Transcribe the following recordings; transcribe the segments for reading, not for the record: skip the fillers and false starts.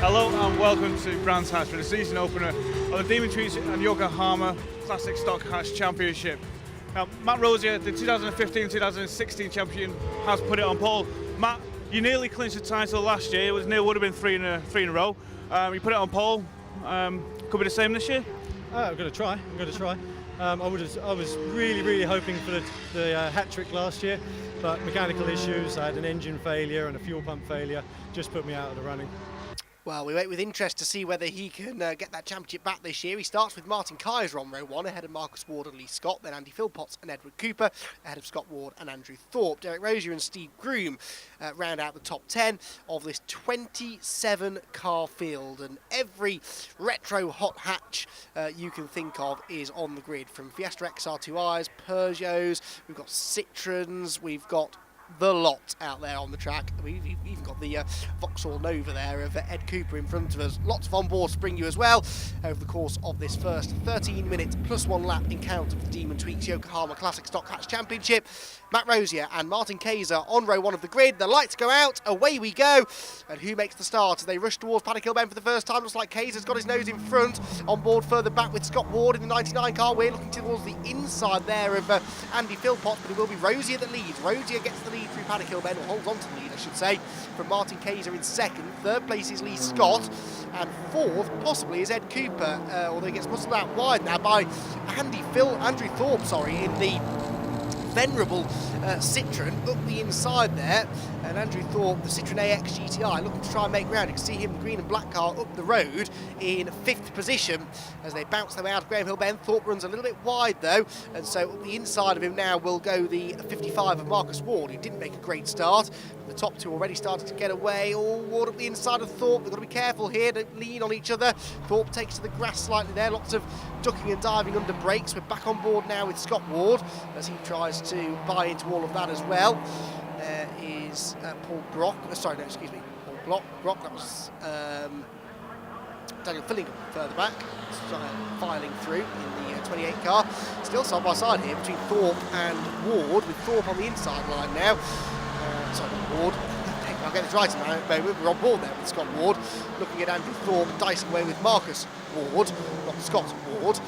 Hello and welcome to Brands Hatch for the season opener of the Demon Tweeks and Yokohama Classic Stock Hatch Championship. Now, Matt Rosier, the 2015-2016 champion, has put it on pole. Matt, you nearly clinched the title last year. It would have been three in a row. You put it on pole. Could be the same this year? I'm going to try. I was really hoping for the hat trick last year, but mechanical issues, I had an engine failure and a fuel pump failure, just put me out of the running. Well, we wait with interest to see whether he can get that championship back this year. He starts with Martin Kaiser on row 1, ahead of Marcus Ward and Lee Scott, then Andy Philpotts and Edward Cooper, ahead of Scott Ward and Andrew Thorpe. Derek Rosier and Steve Groom round out the top 10 of this 27-car field, and every retro hot hatch you can think of is on the grid, from Fiesta XR2Is, Peugeots, we've got Citroens, we've got the lot out there on the track. We've even got the Vauxhall Nova there of Ed Cooper in front of us. Lots of on-board to bring you as well over the course of this first 13-minute plus 1 lap encounter of the Demon Tweeks Yokohama Classic Stock Hatch Championship. Matt Rosier and Martin Kaiser on row 1 of the grid. The lights go out, away we go. And who makes the start as they rush towards Paddock Hill Bend for the first time? Looks like Kaiser's got his nose in front. On board further back with Scott Ward in the 99 car. We're looking towards the inside there of Andy Philpotts, but it will be Rosier that leads. Rosier gets the lead through Paddock Hill Bend, or holds on to the lead, I should say, from Martin Kaiser in second. Third place is Lee Scott, and fourth possibly is Ed Cooper, although he gets muscled out wide now by Andrew Thorpe, in the venerable Citroen up the inside there, and Andrew Thorpe, the Citroen AX GTI, looking to try and make ground. You can see him, the green and black car, up the road in 5th position as they bounce their way out of Graham Hill Bend. Thorpe runs a little bit wide though, and so up the inside of him now will go the 55 of Marcus Ward, who didn't make a great start. The top two already started to get away. Ward up the inside of Thorpe. They've got to be careful here, don't lean on each other. Thorpe takes to the grass slightly there, lots of ducking and diving under brakes. We're back on board now with Scott Ward as he tries to buy into all of that as well. There is Paul Brock, Paul Brock, that was Daniel Fillingham further back, filing through in the 28 car. Still side by side here between Thorpe and Ward, with Thorpe on the inside line now. Ward, I'll get this right in a moment. We're on board there with Scott Ward, looking at Andrew Thorpe, dicing away with Marcus Ward, not Scott Ward.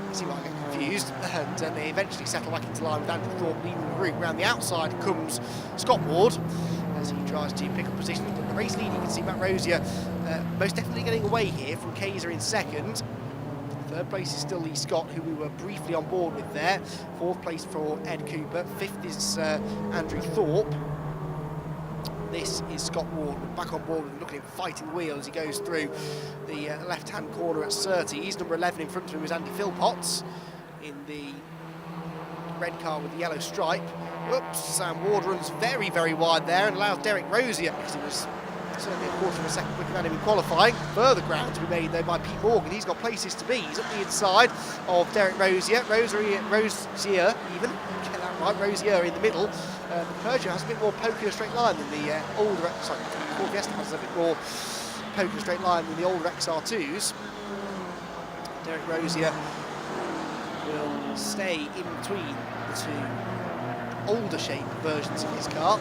You see why I get confused, and they eventually settle back into line with Andrew Thorpe leading the group. Round the outside comes Scott Ward as he tries to pick up position. But the race lead, you can see Matt Rosier most definitely getting away here from Kaiser in second. Third place is still Lee Scott, who we were briefly on board with there. Fourth place for Ed Cooper. Fifth is Andrew Thorpe. This is Scott Ward. We're back on board with him, looking at him fighting the wheel as he goes through the left-hand corner at Surtees. Number 11 in front of him is Andy Philpotts in the red car with the yellow stripe. Whoops, and Ward runs very wide there and allows Derek Rosier, because he was certainly a quarter of a second quicker than him in qualifying. Further ground to be made though by Pete Morgan. He's got places to be. He's up the inside of Derek Rosier. Rosier even, get that right, Rosier in the middle. The Peugeot has a bit more poke in a straight line than the older, Ford Fiesta has a bit more poke in a straight line than the older XR2s. Derek Rosier will stay in between the two older shape versions of his car.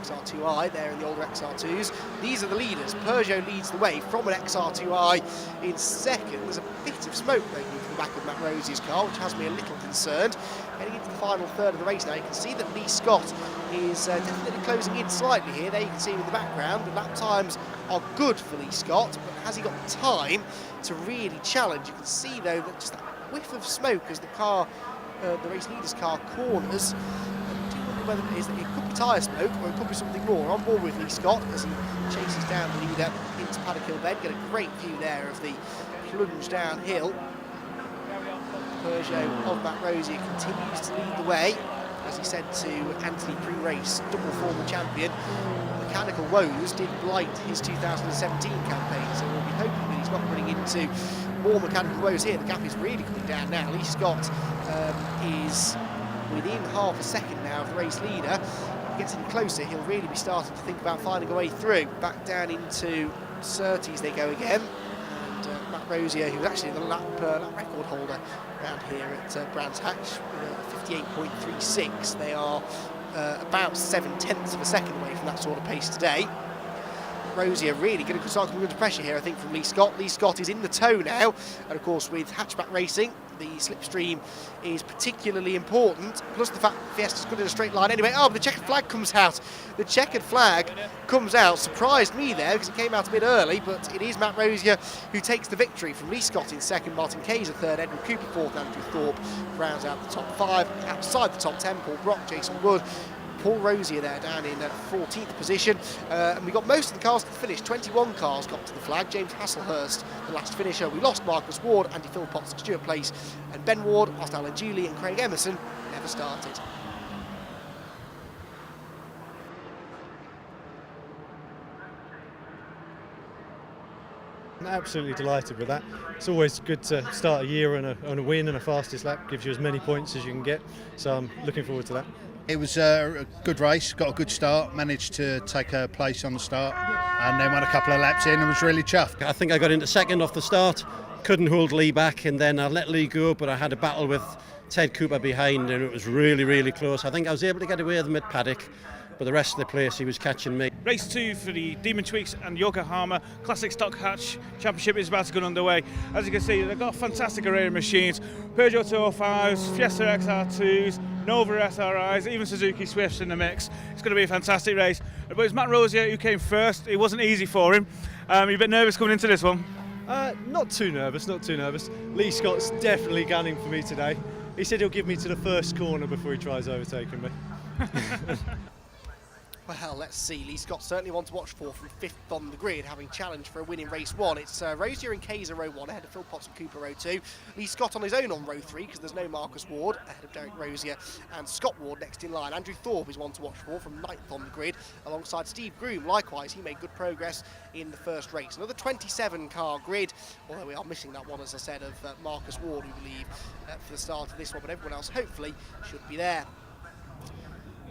XR2i there in the older XR2s. These are the leaders. Peugeot leads the way from an XR2i in second. There's a bit of smoke going from the back of Matt Rosier's car, which has me a little concerned. Heading into the final third of the race now, you can see that Lee Scott is definitely closing in slightly here. There you can see him in the background. The lap times are good for Lee Scott, but has he got time to really challenge? You can see though that just that whiff of smoke as the car, the race leader's car, corners. Whether it is that it could be tyre smoke or it could be something more. On board with Lee Scott as he chases down the leader into Paddock Hill Bend. Get a great view there of the plunge downhill. Peugeot of Matt Rosier continues to lead the way, as he said to Anthony pre-race, double former champion. Mechanical woes did blight his 2017 campaign, so we'll be hoping that he's not running into more mechanical woes here. The gap is really coming down now. Lee Scott is within half a second now of the race leader. If he gets any closer, he'll really be starting to think about finding a way through. Back down into Surtees they go again, and Matt Rosier, who's actually the lap record holder around here at Brands Hatch, 58.36. They are about 7/10 of a second away from that sort of pace today. Rosier really going to start coming under pressure here, I think, from Lee Scott. Lee Scott is in the tow now, and of course with hatchback racing, the slipstream is particularly important, plus the fact Fiesta's good in a straight line anyway. Oh, but the checkered flag comes out. The checkered flag comes out, surprised me there because it came out a bit early, but it is Matt Rosier who takes the victory from Lee Scott in second, Martin Kayser third, Edward Cooper fourth, Andrew Thorpe rounds out the top 5. Outside the top 10, Paul Brock, Jason Wood, Paul Rosier there down in 14th position, and we got most of the cars to the finish. 21 cars got to the flag. James Hasselhurst, the last finisher. We lost Marcus Ward, Andy Philpotts, Stuart Place, and Ben Ward, whilst Alan Julie and Craig Emerson never started. I'm absolutely delighted with that. It's always good to start a year on a win and a fastest lap. Gives you as many points as you can get. So I'm looking forward to that. It was a good race, got a good start, managed to take a place on the start, and then went a couple of laps in and was really chuffed. I think I got into second off the start, couldn't hold Lee back, and then I let Lee go, but I had a battle with Ted Cooper behind, and it was really, really close. I think I was able to get away with him at paddock, but the rest of the place he was catching me. Race 2 for the Demon Tweeks and Yokohama Classic Stock Hatch Championship is about to get underway. As you can see, they've got a fantastic array of machines. Peugeot 205s, Fiesta XR2s, Nova SRIs, even Suzuki Swifts in the mix. It's going to be a fantastic race. But it's Matt Rosier who came first. It wasn't easy for him. You're a bit nervous coming into this one? Not too nervous. Lee Scott's definitely gunning for me today. He said he'll give me to the first corner before he tries overtaking me. Well, let's see. Lee Scott certainly one to watch for from 5th on the grid, having challenged for a win in race 1. It's Rosier and Kayser row 1, ahead of Philpotts and Cooper row 2. Lee Scott on his own on row 3, because there's no Marcus Ward, ahead of Derek Rosier and Scott Ward next in line. Andrew Thorpe is one to watch for from 9th on the grid, alongside Steve Groom. Likewise, he made good progress in the first race. Another 27-car grid, although we are missing that one, as I said, of Marcus Ward, we believe, for the start of this one, but everyone else hopefully should be there.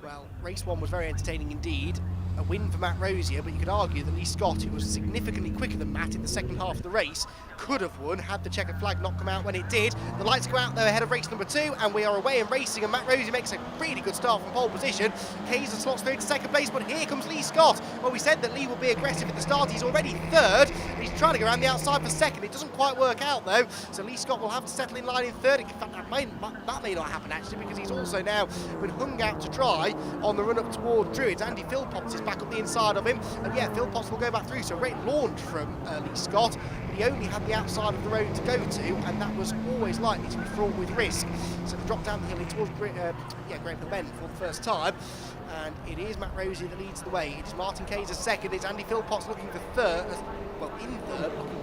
Well, race 1 was very entertaining indeed. A win for Matt Rosier, but you could argue that Lee Scott, who was significantly quicker than Matt in the second half of the race, could have won had the checkered flag not come out when it did. The lights go out though ahead of race number 2, and we are away and racing, and Matt Rosier makes a really good start from pole position. Kayser slots through to second place, but here comes Lee Scott. Well, we said that Lee would be aggressive at the start. He's already third. He's trying to go around the outside for second. It doesn't quite work out though, so Lee Scott will have to settle in line in third. In fact, that may not happen actually, because he's also now been hung out to dry on the run up toward Druids. Andy Philpotts is back up the inside of him, and yeah, Philpotts will go back through, so a great launch from Lee Scott. He only had the outside of the road to go to, and that was always likely to be fraught with risk. So the drop down the hill towards Great Hill Bend for the first time, and it is Matt Rosier that leads the way. It is Martin Kayser second. It's Andy Philpotts looking for third, looking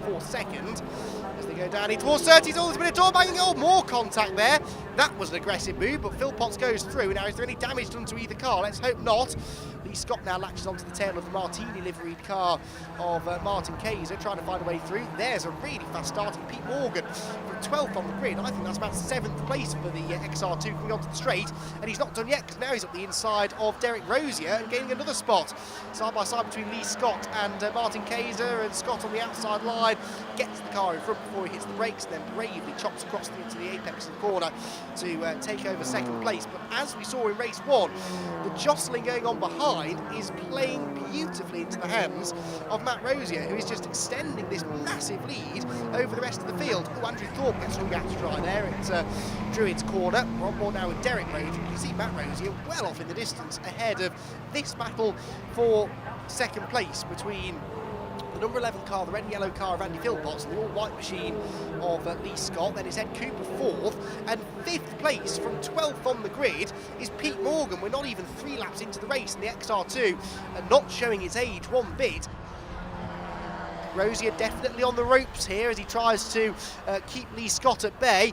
for second as they go down in towards 30s. Oh, there's been a door banging. Oh, more contact there. That was an aggressive move, but Philpotts goes through. Now, is there any damage done to either car? Let's hope not. Lee Scott now latches onto the tail of the Martini liveried car of Martin Kayser, trying to find a way through. There's a really fast starting Pete Morgan from 12th on the grid. I think that's about 7th place for the XR2 coming onto the straight, and he's not done yet, because now he's up the inside of Derek Rosier and gaining another spot. Side by side between Lee Scott and Martin Kayser, and Scott on the outside line gets the car in front before he hits the brakes, and then bravely chops across into the apex of the corner to take over second place. But as we saw in race 1, the jostling going on behind is playing beautifully into the hands of Matt Rosier, who is just extending this massive lead over the rest of the field. Oh, Andrew Thorpe gets hung out to dry there at Druids corner. We're on board now with Derek Rosier. You can see Matt Rosier well off in the distance ahead of this battle for second place between the number 11 car, the red and yellow car of Andy Philpotts, and the all-white machine of Lee Scott. Then it's Ed Cooper 4th, and 5th place from 12th on the grid is Pete Morgan. We're not even 3 laps into the race, and the XR2 and not showing its age one bit. Rosier definitely on the ropes here as he tries to keep Lee Scott at bay.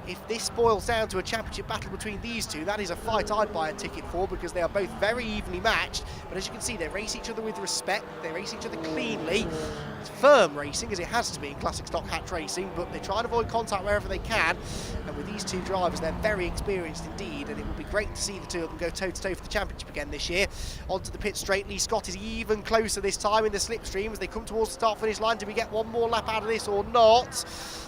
If this boils down to a championship battle between these two, that is a fight I'd buy a ticket for, because they are both very evenly matched. But as you can see, they race each other with respect, they race each other cleanly. It's firm racing, as it has to be in classic stock hatch racing, but they try and avoid contact wherever they can. And with these two drivers, they're very experienced indeed, and it would be great to see the two of them go toe-to-toe for the championship again this year. Onto the pit straight, Lee Scott is even closer this time in the slipstream as they come towards the start-finish line. Do we get one more lap out of this or not?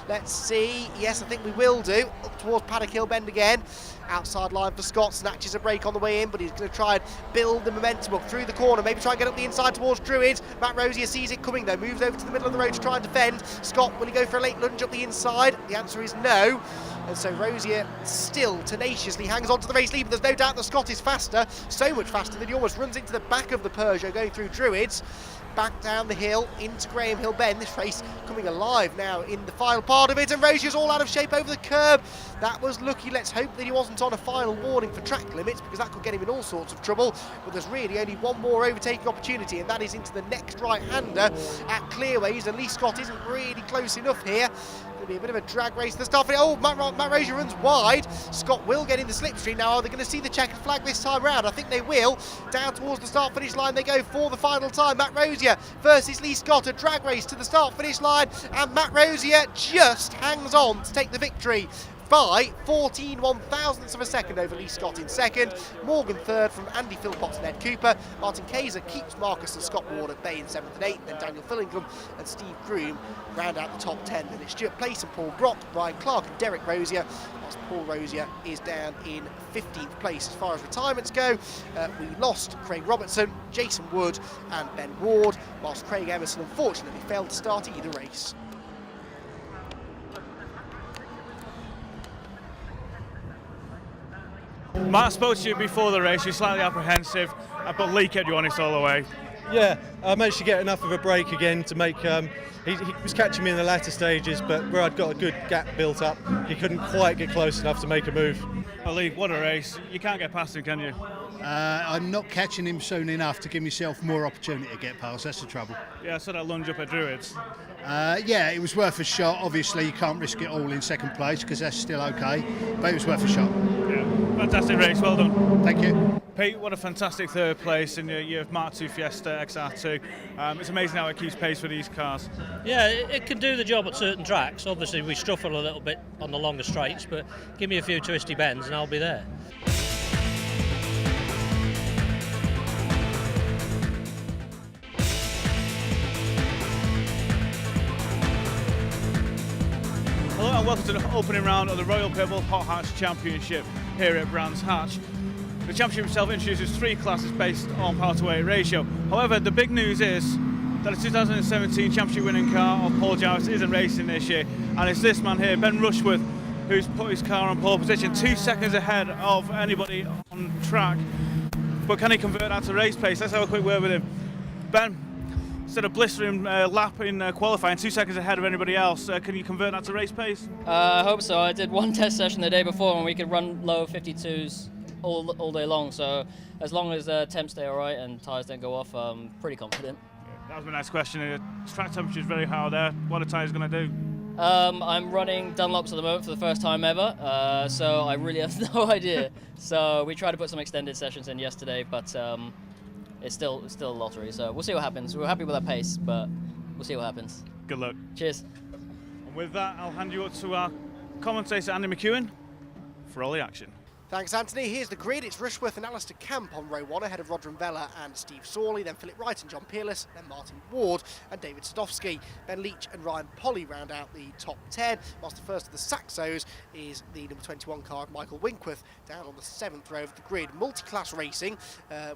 Let's see. Yes, I think we will do. Up towards Paddock Hill Bend again. Outside line for Scott, snatches a break on the way in, but he's going to try and build the momentum up through the corner, maybe try and get up the inside towards Druids. Matt Rosier sees it coming though, moves over to the middle of the road to try and defend. Scott, will he go for a late lunge up the inside? The answer is no. And so Rosier still tenaciously hangs on to the race lead, but there's no doubt that Scott is faster, so much faster that he almost runs into the back of the Peugeot going through Druids. Back down the hill into Graham Hill Bend. This race coming alive now in the final part of it, and Rosier's all out of shape over the curb. That was lucky. Let's hope that he wasn't on a final warning for track limits, because that could get him in all sorts of trouble. But there's really only one more overtaking opportunity, and that is into the next right-hander at Clearways, and Lee Scott isn't really close enough here. It'll be a bit of a drag race to the start. Oh, Matt Rosier runs wide. Scott will get in the slipstream now. Are they going to see the checkered flag this time round? I think they will. Down towards the start-finish line they go for the final time. Matt Rosier versus Lee Scott, a drag race to the start-finish line, and Matt Rosier just hangs on to take the victory by 14 one-thousandths of a second over Lee Scott in second. Morgan third from Andy Philpott and Ed Cooper. Martin Kayser keeps Marcus and Scott Ward at bay in 7th and 8th. Then Daniel Fillingham and Steve Groom round out the top 10. Then it's Stuart Place and Paul Brock, Brian Clark and Derek Rosier, whilst Paul Rosier is down in 15th place. As far as retirements go, we lost Craig Robertson, Jason Wood and Ben Ward, whilst Craig Emerson unfortunately failed to start either race. Matt spoke to you before the race, you're slightly apprehensive, but Lee kept you honest all the way. Yeah, I managed to get enough of a break again to make. He was catching me in the latter stages, but where I'd got a good gap built up, he couldn't quite get close enough to make a move. Well, Lee, what a race. You can't get past him, can you? I'm not catching him soon enough to give myself more opportunity to get past. That's the trouble. Yeah, I saw that lunge up at Druids. Yeah, it was worth a shot. Obviously, you can't risk it all in second place because that's still okay, but it was worth a shot. Yeah, fantastic race. Well done. Thank you. Pete, what a fantastic third place in your Mark II Fiesta XR2. It's amazing how it keeps pace with these cars. Yeah, it can do the job at certain tracks. Obviously, we struggle a little bit on the longer straights, but give me a few twisty bends and I'll be there. Hello and welcome to the opening round of the Royal Pebble Hot Hatch Championship here at Brands Hatch. The championship itself introduces 3 classes based on power to weight ratio. However, the big news is that the 2017 championship winning car of Paul Jarvis isn't racing this year, and it's this man here, Ben Rushworth, who's put his car on pole position 2 seconds ahead of anybody on track. But can he convert that to race pace? Let's have a quick word with him. Ben, instead of blistering lap in qualifying 2 seconds ahead of anybody else, can you convert that to race pace? I hope so. I did one test session the day before and we could run low 52s all day long, so as long as temps stay alright and tyres don't go off, I'm pretty confident. That was my next question. Track temperature is very high there. What are the tyres going to do? I'm running Dunlops at the moment for the first time ever, so I really have no idea. So we tried to put some extended sessions in yesterday, but it's still a lottery, so we'll see what happens. We're happy with our pace, but we'll see what happens. Good luck. Cheers. And with that, I'll hand you up to our commentator Andy McEwen for all the action. Thanks, Anthony. Here's the grid. It's Rushworth and Alistair Camp on row 1, ahead of Rodram Vella and Steve Sawley, then Philip Wright and John Peerless, then Martin Ward and David Sadowski. Ben Leach and Ryan Polly round out the top 10, whilst the first of the Saxos is the number 21 car of Michael Winkworth, down on the 7th row of the grid. Multi-class racing.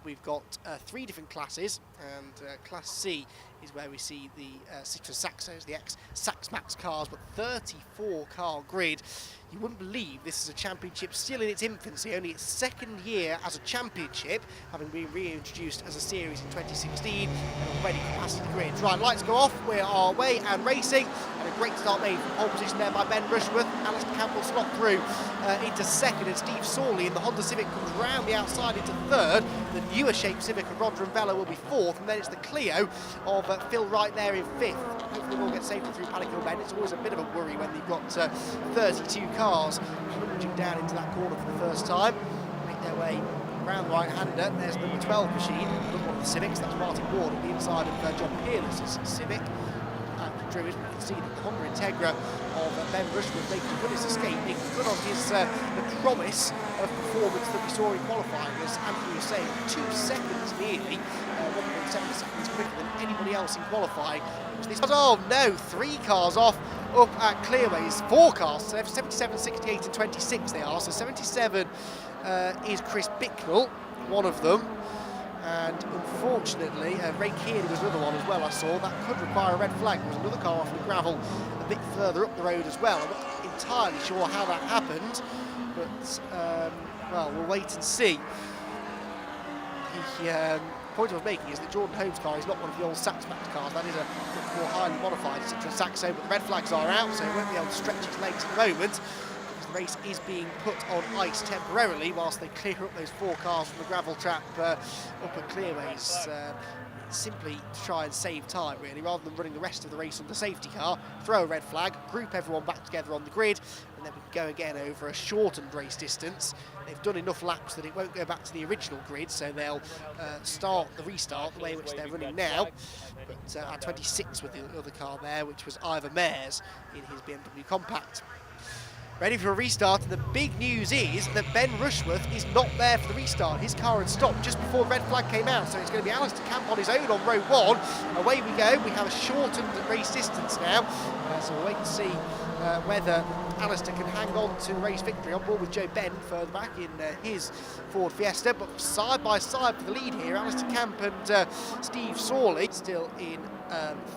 We've got 3 different classes, and Class C is where we see the Citroen Saxos, the ex-Saxmax cars, but 34-car grid. You wouldn't believe this is a championship still in its infancy, only its 2nd year as a championship, having been reintroduced as a series in 2016, and already capacity grids. Right, lights go off, we're our way and racing, and a great start made from pole position there by Ben Rushworth. Alistair Campbell slot through into 2nd, and Steve Sawley in the Honda Civic comes round the outside into 3rd. The newer shaped Civic of Rodram Vella will be 4th, and then it's the Clio of Phil Wright there in 5th. Hopefully we'll get safely through Paddock Hill Bend. It's always a bit of a worry when you've got 32 cars plunging down into that corner for the first time. Make their way round the right-hander. There's number 12 machine, another one of the Civics. That's Martin Ward on the inside of John Peerless's Civic. Druids, we can see that the Honda Integra of Ben Rushworth making good his escape, making good on his the promise of performance that we saw in qualifying, as Anthony was saying, 2 seconds nearly, 1.7 seconds quicker than anybody else in qualifying. Oh no, 3 cars off, up at Clearways. Forecast, so 77, 68 and 26 they are. So 77 is Chris Bicknell, one of them. And unfortunately, Ray Kearney was another one as well I saw. That could require a red flag. There was another car off the gravel a bit further up the road as well. I'm not entirely sure how that happened, but well, we'll wait and see. The point I was making is that Jordan Holmes' car is not one of the old Saxo-backed cars. That is a much more highly modified Citroen Saxo, but the red flags are out, so he won't be able to stretch his legs at the moment. The race is being put on ice temporarily whilst they clear up those 4 cars from the gravel trap up at Clearways. Simply to try and save time, really, rather than running the rest of the race on the safety car. Throw a red flag, group everyone back together on the grid, and then we can go again over a shortened race distance. They've done enough laps that it won't go back to the original grid, so they'll restart the way in which they're running now. But at 26 with the other car there, which was Ivor Mares in his BMW Compact. Ready for a restart, and the big news is that Ben Rushworth is not there for the restart. His car had stopped just before the red flag came out, so it's going to be Alistair Camp on his own on row 1. Away we go. We have a shortened race distance now, so we'll wait and see whether Alistair can hang on to race victory on board with Joe Ben further back in his Ford Fiesta. But side by side for the lead here, Alistair Camp and Steve Sawley still in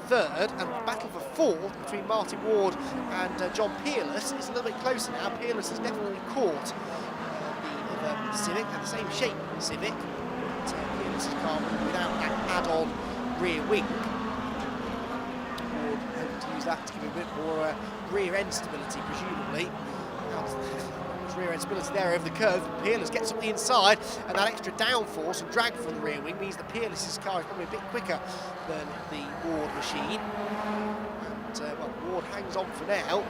third, and the battle for fourth between Martin Ward and John Peerless is a little bit closer now. Peerless has definitely caught the other Civic, and the same shape Civic, but Peerless's car without that add-on rear wing. Ward hoping to use that to give him a bit more rear end stability, presumably. Rear end stability there over the curve. Peerless gets up the inside, and that extra downforce and drag from the rear wing means that Peerless's car is probably a bit quicker than the Ward machine. And well, Ward hangs on for now,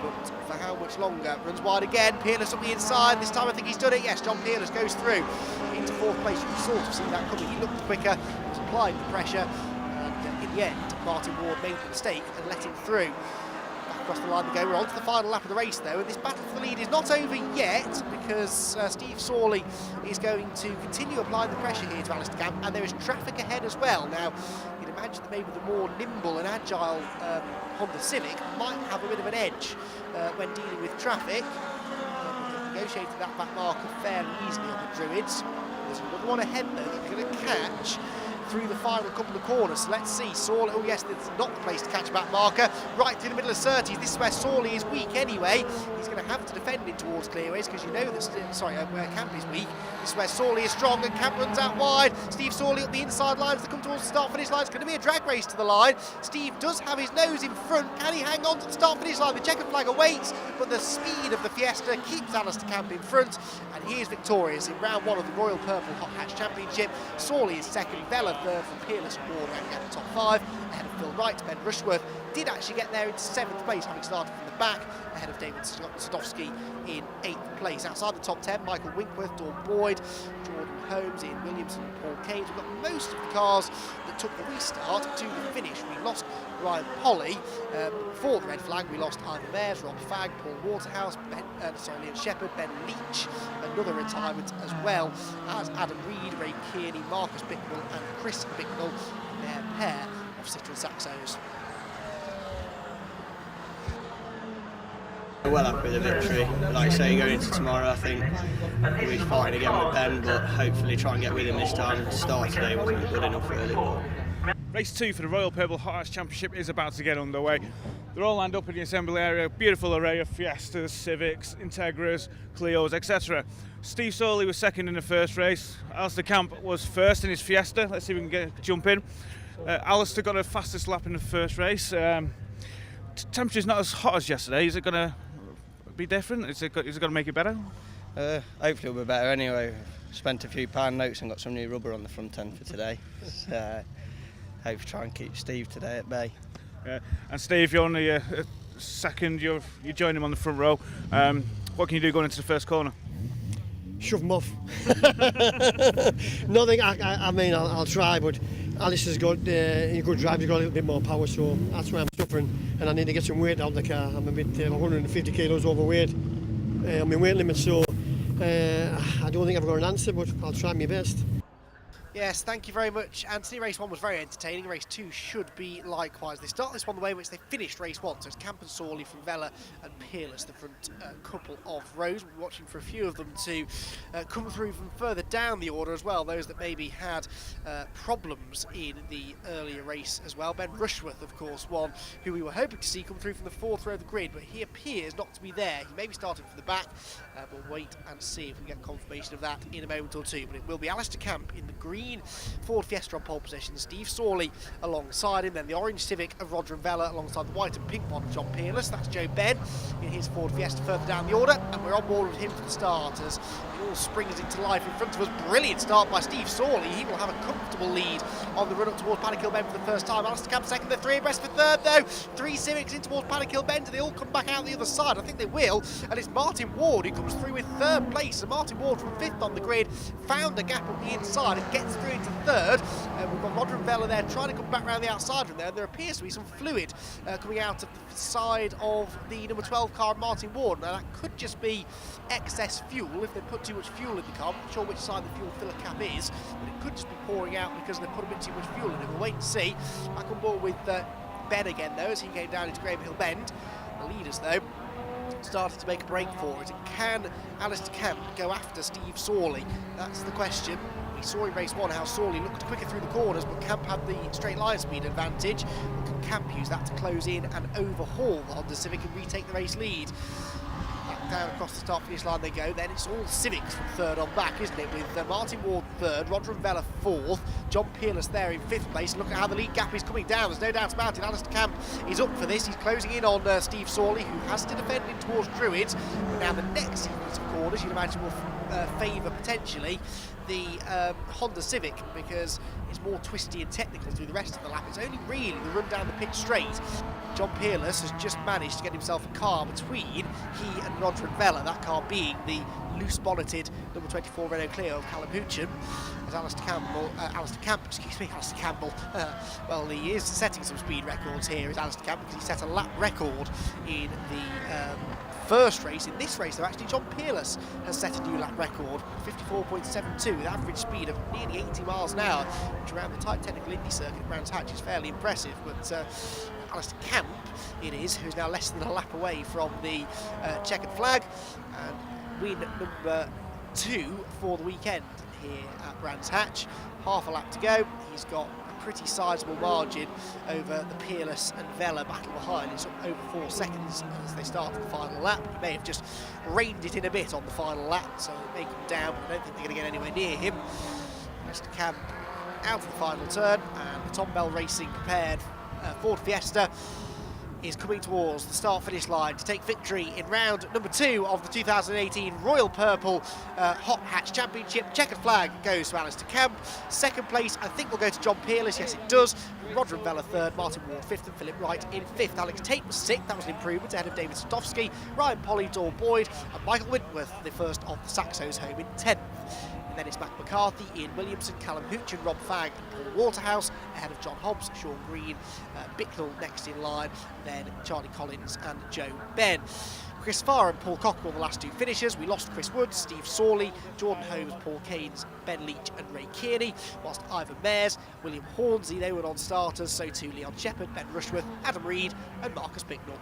but for how much longer? Runs wide again. Peerless up the inside. This time I think he's done it. Yes, John Peerless goes through into 4th place. You can sort of see that coming. He looked quicker, he was applying the pressure, and in the end, Martin Ward made the mistake and let him through. Across the line we go. We're on to the final lap of the race though, and this battle for the lead is not over yet, because Steve Sawley is going to continue applying the pressure here to Alistair Camp, and there is traffic ahead as well. Now, you'd imagine that maybe the more nimble and agile Honda Civic might have a bit of an edge when dealing with traffic. Negotiated that back marker fairly easily on the Druids. There's another one ahead though that they're going to catch through the final couple of corners. So let's see. Sawley, oh yes, that's not the place to catch a back marker. Right through the middle of Surtees. This is where Sawley is weak anyway. He's going to have to defend it towards Clearways, because you know that, where Camp is weak. This is where Sawley is strong, and Camp runs out wide. Steve Sawley up the inside line as they come towards the start-finish line. It's going to be a drag race to the line. Steve does have his nose in front. Can he hang on to the start-finish line? The checkered flag awaits, but the speed of the Fiesta keeps Alistair Camp in front, and he is victorious in round 1 of the Royal Purple Hot Hatch Championship. Sawley is second, Vella third from Peerless. Ward at the top 5, ahead of Phil Wright. Ben Rushworth did actually get there into 7th place, having started from the back, ahead of David Sadowski in 8th place. Outside the top 10, Michael Winkworth, Dawn Boyd, Jordan Holmes, Ian Williamson and Paul Keynes. We've got most of the cars that took the restart to the finish. We lost Ryan Polly before the red flag. We lost Ivor Mares, Rob Fagg, Paul Waterhouse, Liam Shepherd, Ben Leach, another retirement as well as Adam Reed, Ray Kearney, Marcus Bicknell and Chris Bicknell, their pair of Citroen Saxos. Well happy with the victory. Like I say, going into tomorrow, I think we'll be fighting again with Ben, but hopefully try and get with him this time. The start today wasn't good enough really. Race 2 for the Royal Purple Hot Hatch Championship is about to get underway. They're all lined up in the assembly area, beautiful array of Fiestas, Civics, Integras, Clios, etc. Steve Sawley was second in the first race. Alistair Camp was first in his Fiesta. Let's see if we can jump in. Alistair got the fastest lap in the first race. Temperature's not as hot as yesterday. Is it going to be different? Is it going to make it better? Hopefully it'll be better anyway. Spent a few pound notes and got some new rubber on the front end for today. Hope to try and keep Steve today at bay. And Steve, you're on the second. You join him on the front row. What can you do going into the first corner? Shove him off. Nothing. I mean, I'll try, but Alistair's got a good drive. He's got a little bit more power, so that's why I'm suffering. And I need to get some weight out of the car. I'm a bit 150 kilos overweight. I'm in weight limit, so I don't think I've got an answer, but I'll try my best. Yes, thank you very much, Anthony. Race 1 was very entertaining. Race 2 should be likewise. They start this one the way in which they finished race 1. So it's Camp and Sawley from Vella and Peerless, the front couple of rows. We're watching for a few of them to come through from further down the order as well. Those that maybe had problems in the earlier race as well. Ben Rushworth, of course, one who we were hoping to see come through from the 4th row of the grid, but he appears not to be there. He may be starting from the back. We'll wait and see if we get confirmation of that in a moment or two. But it will be Alistair Camp in the green Ford Fiesta on pole position, Steve Sawley alongside him, then the orange Civic of Roger and Vella alongside the white and pink one of John Peerless. That's Joe Ben in his Ford Fiesta further down the order, and we're on board with him for the start as it all springs into life in front of us. Brilliant start by Steve Sawley. He will have a comfortable lead on the run up towards Paddock Hill Bend for the first time. Alistair Camp second, they're 3 abreast for third though. 3 Civics in towards Paddock Hill Bend, and they all come back out the other side. I think they will, and it's Martin Ward who comes through with third place. And Martin Ward from 5th on the grid found a gap on the inside and gets through into third. We've got Roger and Vella there trying to come back around the outside from there, and there appears to be some fluid coming out of the side of the number 12 car, Martin Ward. Now that could just be excess fuel if they put too much fuel in the car. I'm not sure which side the fuel filler cap is, but it could just be pouring out because they put a bit too much fuel in it. We'll wait and see. Back on board with Ben again though, as he came down into Graham Hill Bend. The leaders though started to make a break for it. And can Alistair Camp go after Steve Sawley? That's the question. We saw in race 1 how Sawley looked quicker through the corners, but Camp had the straight line speed advantage. Can Camp use that to close in and overhaul the Honda Civic and retake the race lead? Back down across the start finish line they go. Then it's all Civics from third on back, isn't it? With Martin Ward third, Roger and Vella 4th, John Peerless there in 5th place. Look at how the lead gap is coming down. There's no doubt about it. Alistair Camp is up for this. He's closing in on Steve Sawley, who has to defend in towards Druids. But now the next sequence of corners, you'd imagine, will favour potentially the Honda Civic, because it's more twisty and technical through the rest of the lap. It's only really the run down the pit straight. John Peerless has just managed to get himself a car between he and Roger and Vella, that car being the loose-bonneted number 24 Renault Clio of Callum Hoochen. As Alistair Campbell, well, he is setting some speed records here, is Alistair Camp, because he set a lap record in the first race. In this race though, actually John Peerless has set a new lap record, 54.72 with average speed of nearly 80 miles an hour, which around the tight technical Indy circuit at Brands Hatch is fairly impressive. But Alistair Camp it is, who's now less than a lap away from the checkered flag and win number 2 for the weekend here at Brands Hatch. Half a lap to go. He's got a pretty sizable margin over the Peerless and Vella battle behind. It's over 4 seconds as they start the final lap. He may have just reined it in a bit on the final lap, so it may come down, but I don't think they're going to get anywhere near him. Mr. Camp out of the final turn, and the Tom Bell Racing prepared Ford Fiesta is coming towards the start-finish line to take victory in round number 2 of the 2018 Royal Purple Hot Hatch Championship. Checkered flag goes to Alistair Camp. Second place, I think, will go to John Peerless. Yes, it does. Roger and Vella third, Martin Ward 5th, and Philip Wright in 5th. Alex Tate was 6th. That was an improvement ahead of David Sadowski, Ryan Polly, Dawn Boyd, and Michael Wentworth, the first of the Saxos, home in 10th. And then it's Matt McCarthy, Ian Williamson, Callum Hoochen, Rob Fagg and Paul Waterhouse ahead of John Hobbs, Sean Green, Bicknell next in line, then Charlie Collins and Joe Ben. Chris Farr and Paul Cockerell, the last 2 finishers. We lost Chris Woods, Steve Sawley, Jordan Holmes, Paul Keynes, Ben Leach and Ray Kearney, whilst Ivan Mayers, William Hornsey, they were non-starters, so too Leon Shepherd, Ben Rushworth, Adam Reed and Marcus Bicknell.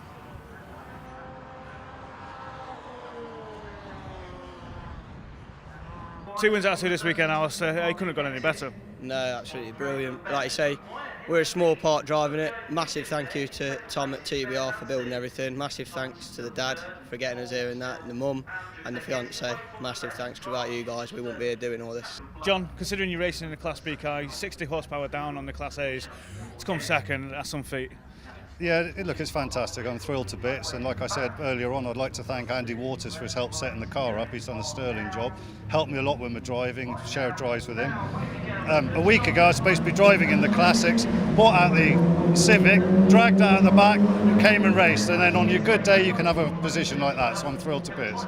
Two wins out of 2 this weekend, Alistair. It couldn't have gone any better. No, absolutely brilliant. Like you say, we're a small part driving it. Massive thank you to Tom at TBR for building everything. Massive thanks to the dad for getting us here and that, and the mum and the fiance. Massive thanks to without you guys, we wouldn't be here doing all this. John, considering you're racing in the Class B car, you're 60 horsepower down on the Class A's, to come second, that's some feat. Yeah, look, it's fantastic. I'm thrilled to bits, and like I said earlier on, I'd like to thank Andy Waters for his help setting the car up. He's done a sterling job, helped me a lot with my driving, shared drives with him. A week ago I was supposed to be driving in the Classics, bought out the Civic, dragged out at the back, came and raced, and then on your good day you can have a position like that, so I'm thrilled to bits.